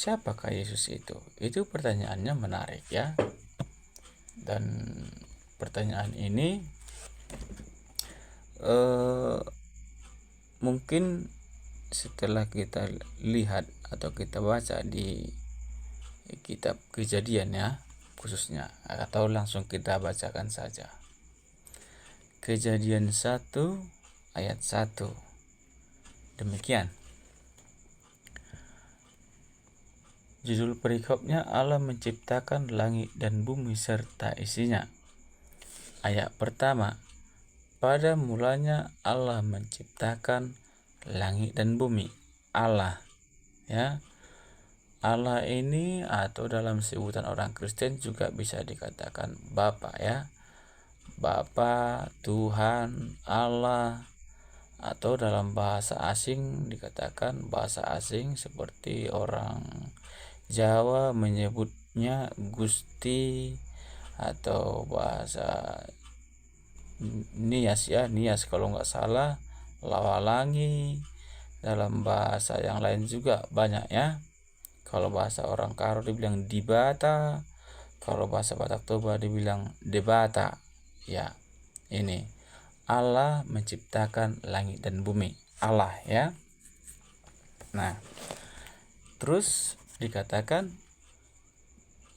siapakah Yesus itu? Itu pertanyaannya menarik ya. Dan pertanyaan ini mungkin setelah kita lihat atau kita baca di kitab Kejadian ya khususnya, atau langsung kita bacakan saja. Kejadian 1 ayat 1. Demikian. Judul perikopnya Allah menciptakan langit dan bumi serta isinya. Ayat pertama, pada mulanya Allah menciptakan langit dan bumi. Allah ya. Allah ini atau dalam sebutan orang Kristen juga bisa dikatakan Bapa ya. Bapa, Tuhan, Allah, atau dalam bahasa asing dikatakan bahasa asing seperti orang Jawa menyebutnya Gusti, atau bahasa Nias ya, Nias kalau nggak salah, Lawalangi. Dalam bahasa yang lain juga banyak ya. Kalau bahasa orang Karo dibilang Dibata, kalau bahasa Batak Toba dibilang Debata. Ya, ini Allah menciptakan langit dan bumi. Allah ya. Nah, terus dikatakan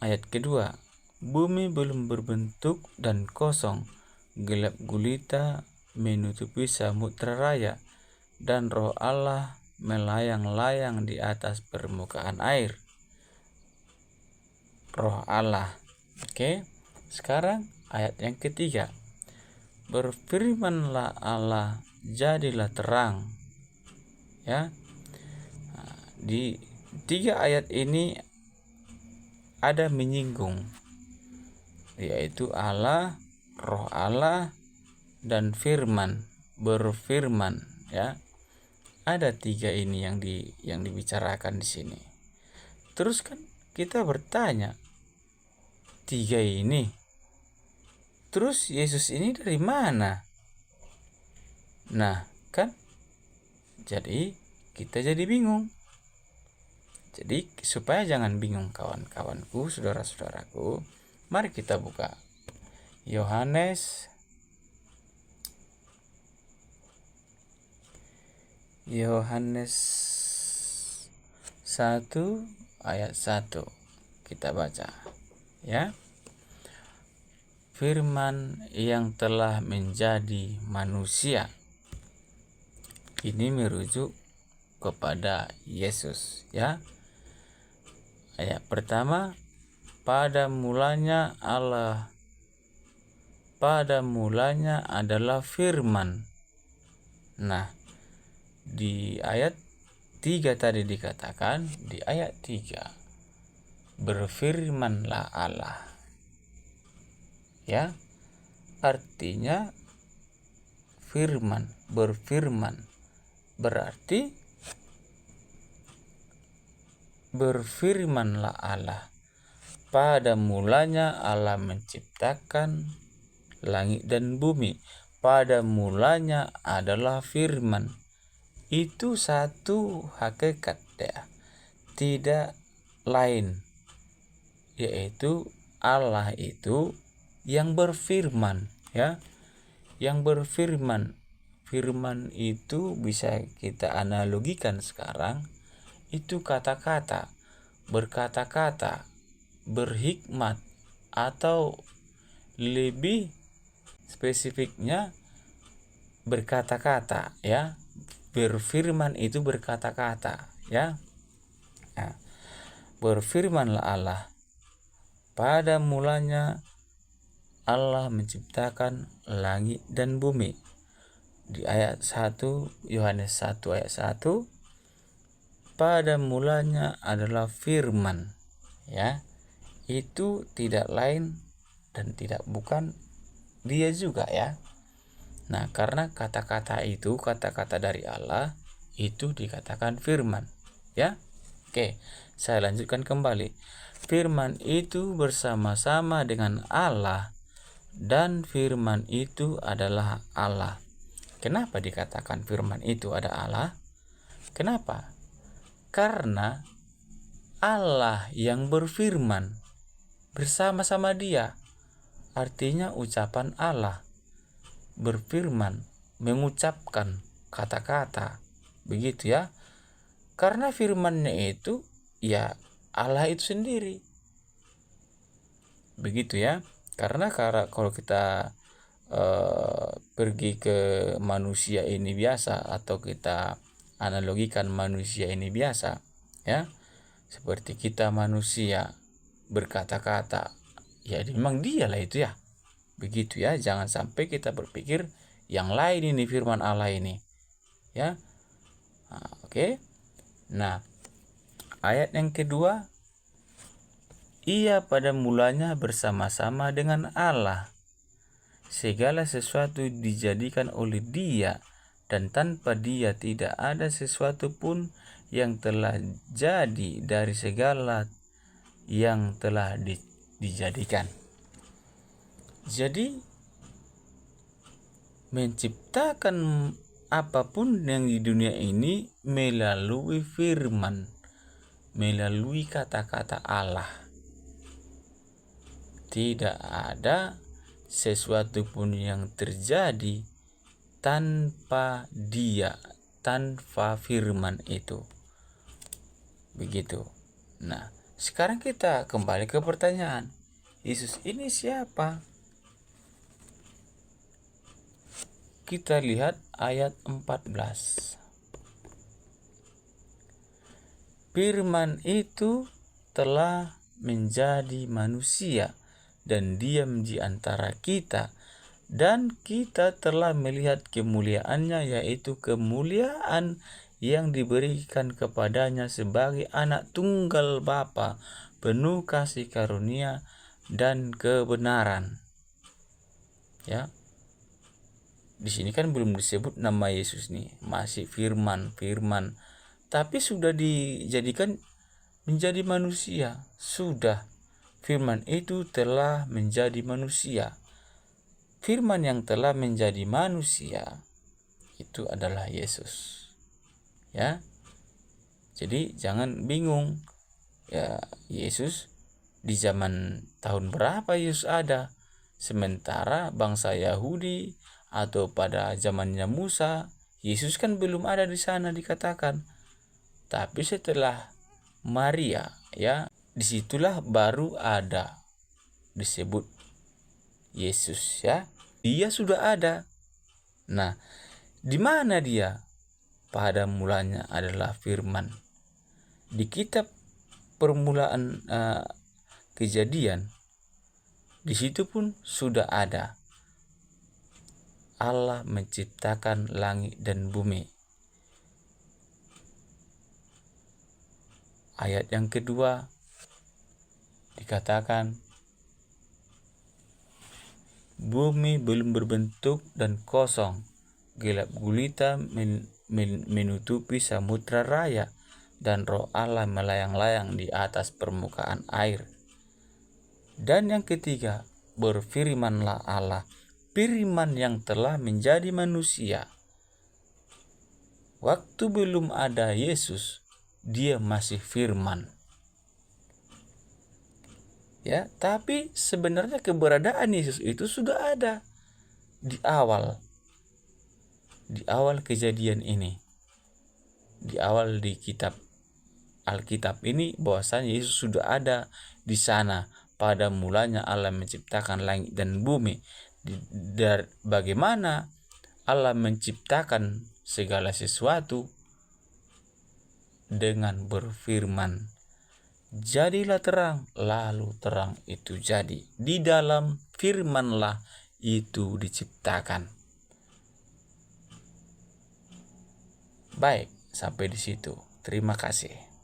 ayat kedua, bumi belum berbentuk dan kosong, gelap gulita menutupi samudra raya, dan roh Allah melayang-layang di atas permukaan air. Roh Allah. Oke. Sekarang ayat yang ketiga. Berfirmanlah Allah, jadilah terang. Ya. Nah, di 3 ayat ini ada menyinggung, yaitu Allah, roh Allah, dan firman, berfirman ya. Ada 3 ini yang dibicarakan di sini. Terus kan kita bertanya, 3 ini, terus Yesus ini dari mana? Nah kan, jadi kita jadi bingung. Jadi supaya jangan bingung kawan-kawanku, saudara-saudaraku, mari kita buka Yohanes 1 ayat 1. Kita baca ya. Firman yang telah menjadi manusia. Ini merujuk kepada Yesus ya. Ayat pertama, pada mulanya Allah, pada mulanya adalah firman. Nah, di ayat 3 tadi dikatakan, di ayat 3, berfirmanlah Allah. Ya, artinya firman, berfirman, berarti berfirmanlah Allah. Pada mulanya Allah menciptakan langit dan bumi. Pada mulanya adalah firman. Itu satu hakikat ya, tidak lain, yaitu Allah itu yang berfirman ya, yang berfirman. Firman itu bisa kita analogikan sekarang, itu kata-kata, berkata-kata, berhikmat, atau lebih spesifiknya berkata-kata ya. Berfirman itu berkata-kata ya. Nah, berfirmanlah Allah. Pada mulanya Allah menciptakan langit dan bumi. Di ayat 1, Yohanes 1 ayat 1, pada mulanya adalah firman ya. Itu tidak lain dan tidak bukan dia juga ya. Nah, karena kata-kata itu kata-kata dari Allah, itu dikatakan firman ya. Oke, saya lanjutkan kembali. Firman itu bersama-sama dengan Allah, dan firman itu adalah Allah. Kenapa dikatakan firman itu ada Allah? Kenapa? Karena Allah yang berfirman bersama-sama Dia. Artinya ucapan Allah berfirman, mengucapkan kata-kata, begitu ya. Karena firman-Nya itu ya Allah itu sendiri, begitu ya. Karena kalau kita pergi ke manusia ini biasa, atau kita analogikan manusia ini biasa ya, seperti kita manusia berkata-kata, ya memang dialah itu ya, begitu ya. Jangan sampai kita berpikir yang lain ini firman Allah ini ya. Oke. Nah, ayat yang kedua, ia pada mulanya bersama-sama dengan Allah. Segala sesuatu dijadikan oleh Dia, dan tanpa Dia tidak ada sesuatu pun yang telah jadi dari segala yang telah dijadikan. Jadi menciptakan apapun yang di dunia ini melalui firman, melalui kata-kata Allah. Tidak ada sesuatu pun yang terjadi tanpa Dia, tanpa firman itu, begitu. Nah, sekarang kita kembali ke pertanyaan, Yesus ini siapa? Kita lihat ayat 14. Firman itu telah menjadi manusia dan diam di antara kita, dan kita telah melihat kemuliaannya, yaitu kemuliaan yang diberikan kepadanya sebagai anak tunggal Bapa, penuh kasih karunia dan kebenaran. Ya. Di sini kan belum disebut nama Yesus nih, masih firman. Tapi sudah dijadikan menjadi manusia. Sudah. Firman itu telah menjadi manusia. Firman yang telah menjadi manusia itu adalah Yesus. Ya. Jadi jangan bingung. Ya, Yesus di zaman tahun berapa Yesus ada? Sementara bangsa Yahudi atau pada zamannya Musa, Yesus kan belum ada di sana dikatakan. Tapi setelah Maria, ya, disitulah baru ada disebut Yesus, ya. Dia sudah ada. Nah, di mana Dia? Pada mulanya adalah firman. Di kitab permulaan Kejadian, di situ pun sudah ada Allah menciptakan langit dan bumi. Ayat yang kedua dikatakan, bumi belum berbentuk dan kosong, gelap gulita menutupi samudra raya, dan roh Allah melayang-layang di atas permukaan air. Dan yang ketiga, berfirmanlah Allah, firman yang telah menjadi manusia. Waktu belum ada Yesus, Dia masih firman. Ya, tapi sebenarnya keberadaan Yesus itu sudah ada di awal kejadian ini. Di awal di kitab Alkitab ini bahwasanya Yesus sudah ada di sana. Pada mulanya Allah menciptakan langit dan bumi. Bagaimana Allah menciptakan segala sesuatu? Dengan berfirman, jadilah terang, lalu terang itu jadi. Di dalam firmanlah itu diciptakan. Baik, sampai di situ. Terima kasih.